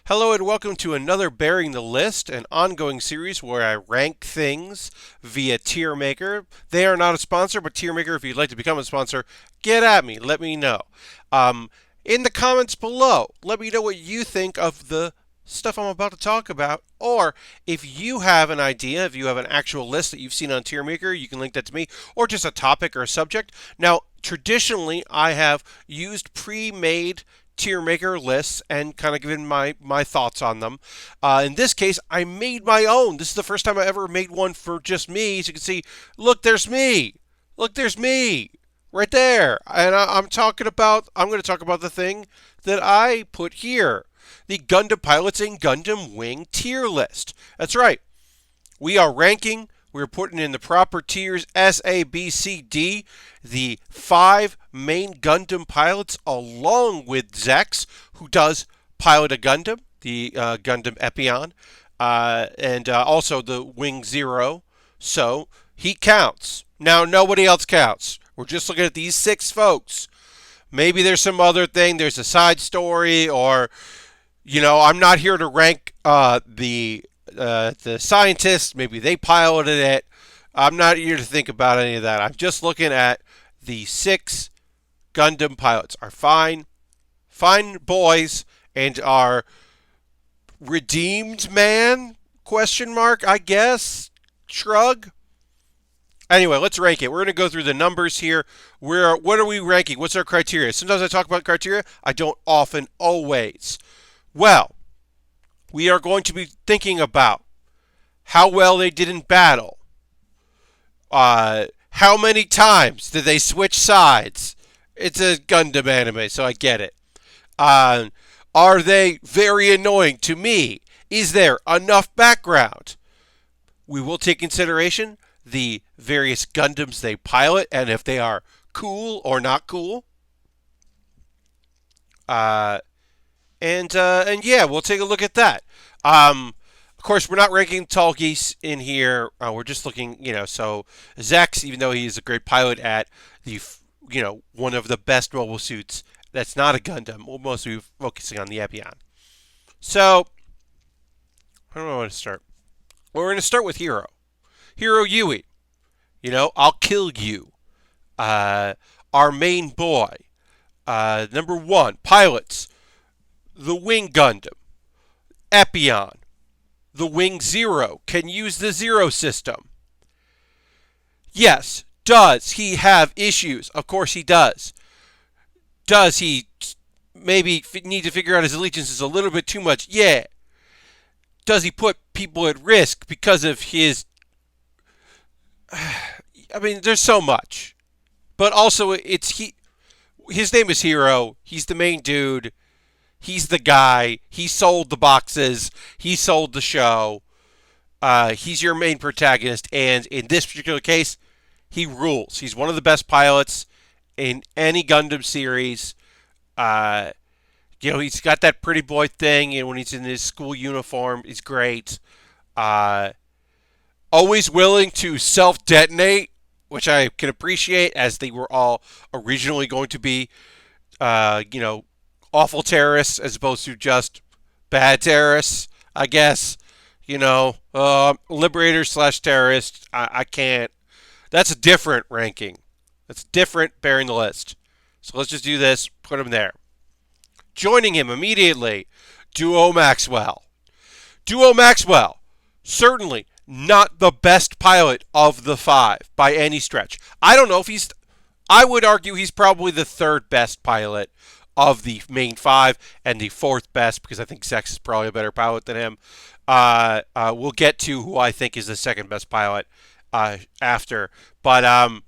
Hello and welcome to another Baering the List, an ongoing series where I rank things via Tier Maker. They are not a sponsor, but Tier Maker, if you'd like to become a sponsor, get at me. Let me know. In the comments below, let me know what you think of the stuff I'm about to talk about. Or if you have an idea, if you have an actual list that you've seen on Tier Maker, you can link that to me, or just a topic or a subject. Now, traditionally, I have used pre-made tier maker lists and kind of given my thoughts on them. In this case, I made my own. This is the first time I ever made one for just me. As you can see, look, there's me. Look, there's me right there. And I'm going to talk about the thing that I put here. The Gundam Pilots and Gundam Wing tier list. That's right. We are ranking. We're putting in the proper tiers S, A, B, C, D. The 5 main Gundam pilots, along with Zex, who does pilot a Gundam, the Gundam Epion, and also the Wing Zero. So he counts. Now nobody else counts. We're just looking at these 6 folks. Maybe there's some other thing. There's a side story, or I'm not here to rank the scientists. Maybe they piloted it. I'm not here to think about any of that. I'm just looking at the 6 Gundam pilots. Are fine boys, and are redeemed man? Question mark, I guess. Shrug. Anyway, let's rank it. We're going to go through the numbers here. What are we ranking? What's our criteria? Sometimes I talk about criteria. I don't often, always. Well, we are going to be thinking about how well they did in battle. How many times did they switch sides? It's a Gundam anime, so I get it. Are they very annoying to me? Is there enough background? We will take consideration the various Gundams they pilot and if they are cool or not cool. And yeah, we'll take a look at that. Of course, we're not ranking Tall Geese in here. We're just looking, so Zex, even though he is a great pilot at the, one of the best mobile suits that's not a Gundam, we'll mostly be focusing on the Epion. So, I don't know where to start. Well, we're going to start with Hero. Hero Yui. I'll kill you. Our main boy. Number 1, pilots. The Wing Gundam. Epion. The Wing Zero can use the Zero system. Yes, does he have issues? Of course he does. Does he maybe need to figure out his allegiances a little bit too much? Yeah. Does he put people at risk because of his... I mean, there's so much. But also, his name is Hero. He's the main dude. He's the guy. He sold the boxes. He sold the show. He's your main protagonist. And in this particular case, he rules. He's one of the best pilots in any Gundam series. He's got that pretty boy thing. And when he's in his school uniform, he's great. Always willing to self-detonate, which I can appreciate, as they were all originally going to be, awful terrorists as opposed to just bad terrorists, I guess. Liberator/terrorist. I can't. That's a different ranking. That's different Baering the List. So let's just do this. Put him there. Joining him immediately, Duo Maxwell. Duo Maxwell, certainly not the best pilot of the 5 by any stretch. I don't know if I would argue he's probably the 3rd best pilot of the main 5 and the 4th best, because I think Zex is probably a better pilot than him. We'll get to who I think is the 2nd best pilot after. But,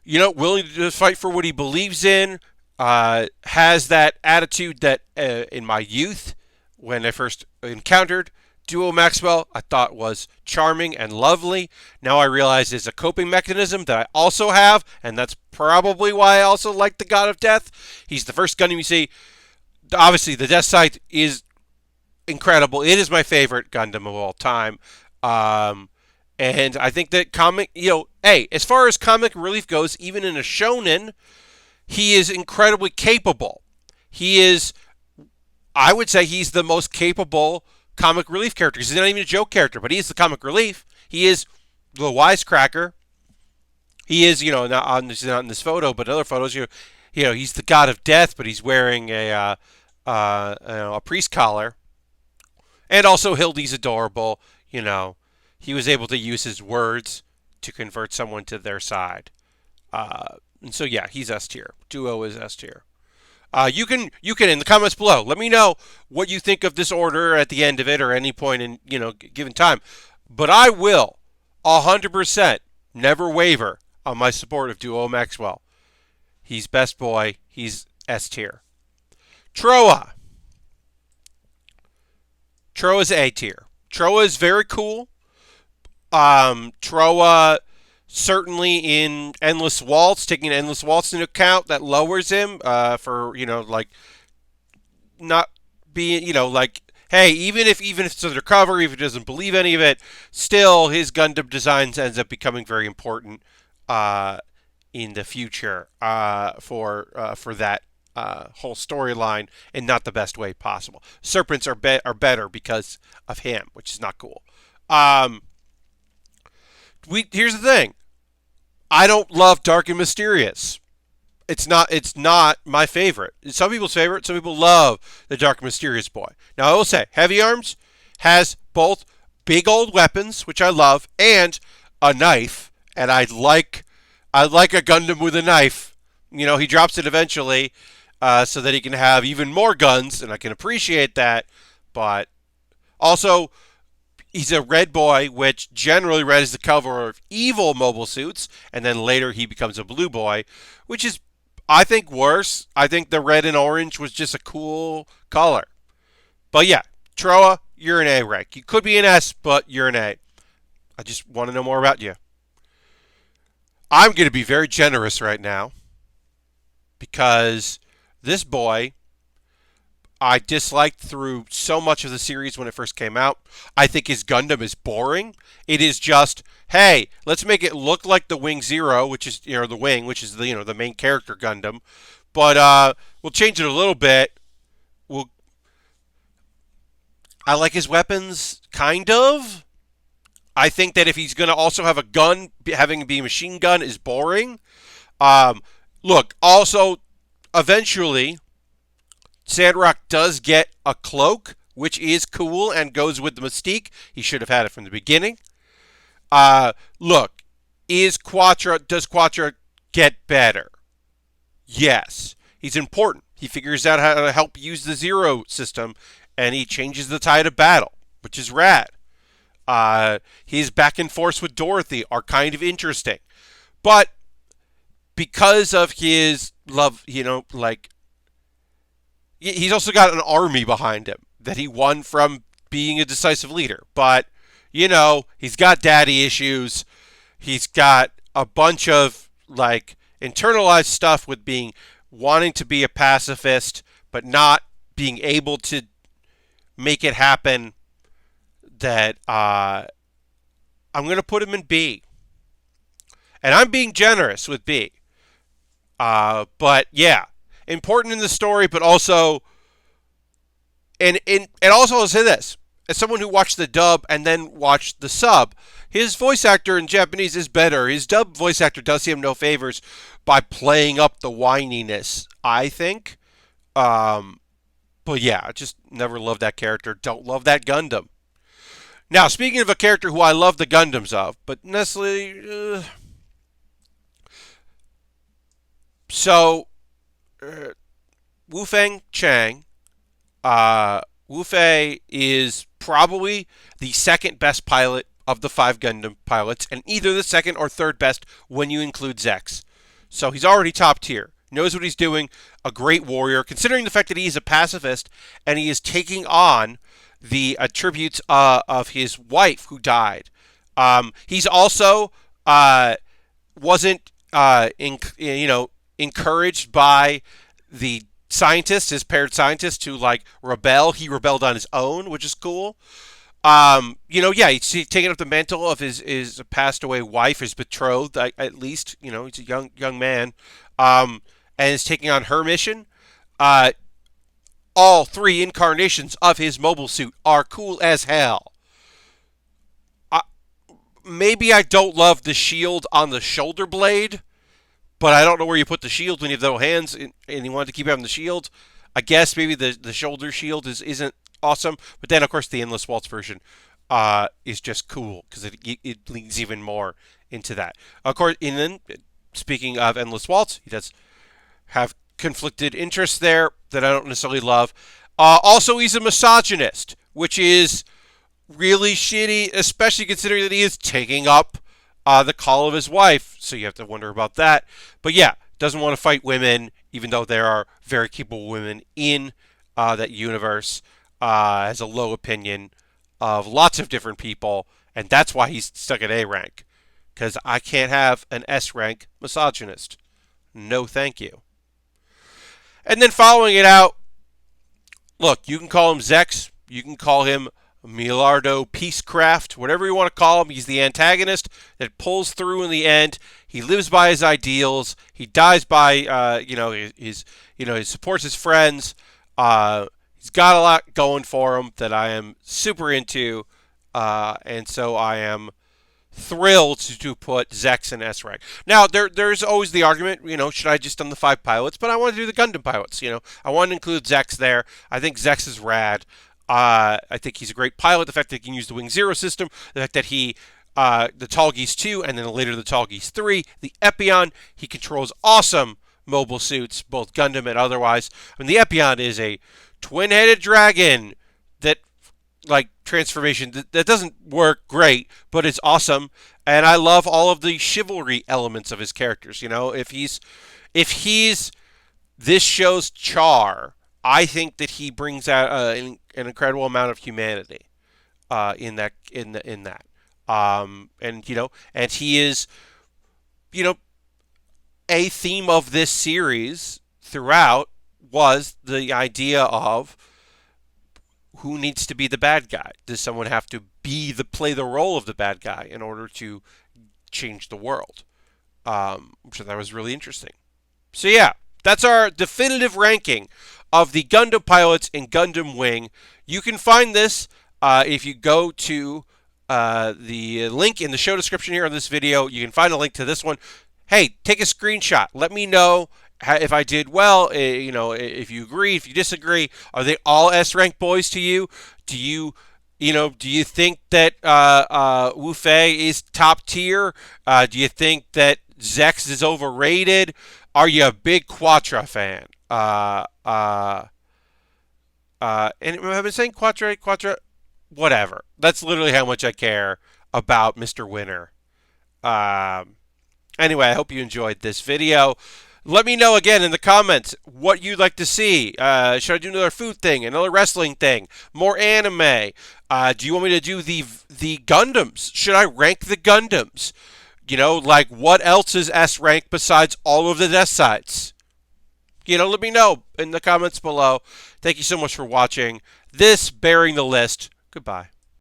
willing to fight for what he believes in, has that attitude that in my youth, when I first encountered Duo Maxwell, I thought was charming and lovely. Now I realize it's a coping mechanism that I also have, and that's probably why I also like the God of Death. He's the first Gundam you see. Obviously, the Death Sight is incredible. It is my favorite Gundam of all time. And I think that as far as comic relief goes, even in a shonen, he is incredibly capable. He is I would say he's the most capable comic relief character. He's not even a joke character, but he's the comic relief. He is the wisecracker. He is, not in this photo, but in other photos, he's the god of death, but he's wearing a priest collar. And also, Hildy's adorable. He was able to use his words to convert someone to their side. And so, yeah, he's S tier. Duo is S tier. You can in the comments below let me know what you think of this order at the end of it or any point in given time. But I will 100% never waver on my support of Duo Maxwell. He's best boy. He's S tier. Troa. Troa's A tier. Troa is very cool. Troa certainly in Endless Waltz, taking Endless Waltz into account, that lowers him for not being hey, even if it's undercover, even if he doesn't believe any of it, still his Gundam designs ends up becoming very important in the future for that whole storyline, and not the best way possible. Serpents are better because of him, which is not cool. Here's the thing. I don't love Dark and Mysterious. It's not my favorite. It's some people's favorite. Some people love the Dark and Mysterious boy. Now I will say, Heavy Arms has both big old weapons, which I love, and a knife. And I like a Gundam with a knife. He drops it eventually, so that he can have even more guns, and I can appreciate that. But also, he's a red boy, which generally red is the color of evil mobile suits, and then later he becomes a blue boy, which is, I think, worse. I think the red and orange was just a cool color. But yeah, Troa, you're an A rank. You could be an S, but you're an A. I just want to know more about you. I'm going to be very generous right now because this boy I disliked through so much of the series when it first came out. I think his Gundam is boring. It is just, hey, let's make it look like the Wing Zero, which is the Wing, which is the main character Gundam, but we'll change it a little bit. I like his weapons, kind of. I think that if he's going to also have a gun, having it be a machine gun is boring. Look, also, eventually, Sandrock does get a cloak, which is cool and goes with the mystique. He should have had it from the beginning. Look, does Quattro get better? Yes. He's important. He figures out how to help use the Zero system, and he changes the tide of battle, which is rad. His back and forth with Dorothy are kind of interesting. But because of his love, he's also got an army behind him that he won from being a decisive leader. But, he's got daddy issues. He's got a bunch of, internalized stuff with wanting to be a pacifist, but not being able to make it happen, that I'm going to put him in B. And I'm being generous with B. But, yeah. Important in the story, but also, and also I'll say this, as someone who watched the dub and then watched the sub, his voice actor in Japanese is better. His dub voice actor does him no favors by playing up the whininess, I think. But yeah, I just never loved that character. Don't love that Gundam. Now, speaking of a character who I love the Gundams of, but necessarily, so Wu-Feng Chang. Wu-Fei is probably the second best pilot of the 5 Gundam pilots, and either the second or third best when you include Zex. So he's already top tier. Knows what he's doing. A great warrior, considering the fact that he is a pacifist and he is taking on the attributes of his wife who died. He's also wasn't encouraged by the scientist, his paired scientist, to rebel. He rebelled on his own, which is cool. He's taking up the mantle of his passed away wife, his betrothed, at least. He's a young man, and is taking on her mission. All three incarnations of his mobile suit are cool as hell. I, Maybe I don't love the shield on the shoulder blade, but I don't know where you put the shield when you have no hands and you want to keep having the shield. I guess maybe the shoulder shield isn't awesome, but then of course the Endless Waltz version is just cool because it leans even more into that. Of course, and then speaking of Endless Waltz, he does have conflicted interests there that I don't necessarily love. Also, he's a misogynist, which is really shitty, especially considering that he is taking up the call of his wife. So you have to wonder about that. But yeah, doesn't want to fight women, even though there are very capable women in that universe. Has a low opinion of lots of different people, and that's why he's stuck at A rank. Because I can't have an S rank misogynist. No, thank you. And then following it out, look, you can call him Zex, you can call him Milardo Peacecraft, whatever you want to call him. He's the antagonist that pulls through in the end. He lives by his ideals. He dies by, he supports his friends. He's got a lot going for him that I am super into, and so I am thrilled to put Zex in S rank. Now, there's always the argument, should I just done the 5 pilots? But I want to do the Gundam pilots, I want to include Zex there. I think Zex is rad. I think he's a great pilot. The fact that he can use the Wing Zero system, the fact that the Tallgeese 2, and then later the Tallgeese 3, the Epion, he controls awesome mobile suits, both Gundam and otherwise. I mean, the Epion is a twin-headed dragon that transformation that doesn't work great, but it's awesome, and I love all of the chivalry elements of his characters. If he's this show's Char, I think that he brings out an incredible amount of humanity in that, and he is, a theme of this series throughout was the idea of who needs to be the bad guy. Does someone have to play the role of the bad guy in order to change the world? Which I thought was really interesting. So yeah, that's our definitive ranking of the Gundam pilots in Gundam Wing. You can find this if you go to the link in the show description here on this video. You can find a link to this one. Hey, take a screenshot. Let me know if I did well, if you agree, if you disagree. Are they all S-rank boys to you? Do you think that Wu Fei is top tier? Do you think that Zex is overrated? Are you a big Quattro fan? And I've been saying Quattro, whatever. That's literally how much I care about Mr. Winner. Anyway, I hope you enjoyed this video. Let me know again in the comments what you'd like to see. Should I do another food thing, another wrestling thing, more anime? Do you want me to do the Gundams? Should I rank the Gundams? What else is S rank besides all of the death sides? Let me know in the comments below. Thank you so much for watching this Baering the List. Goodbye.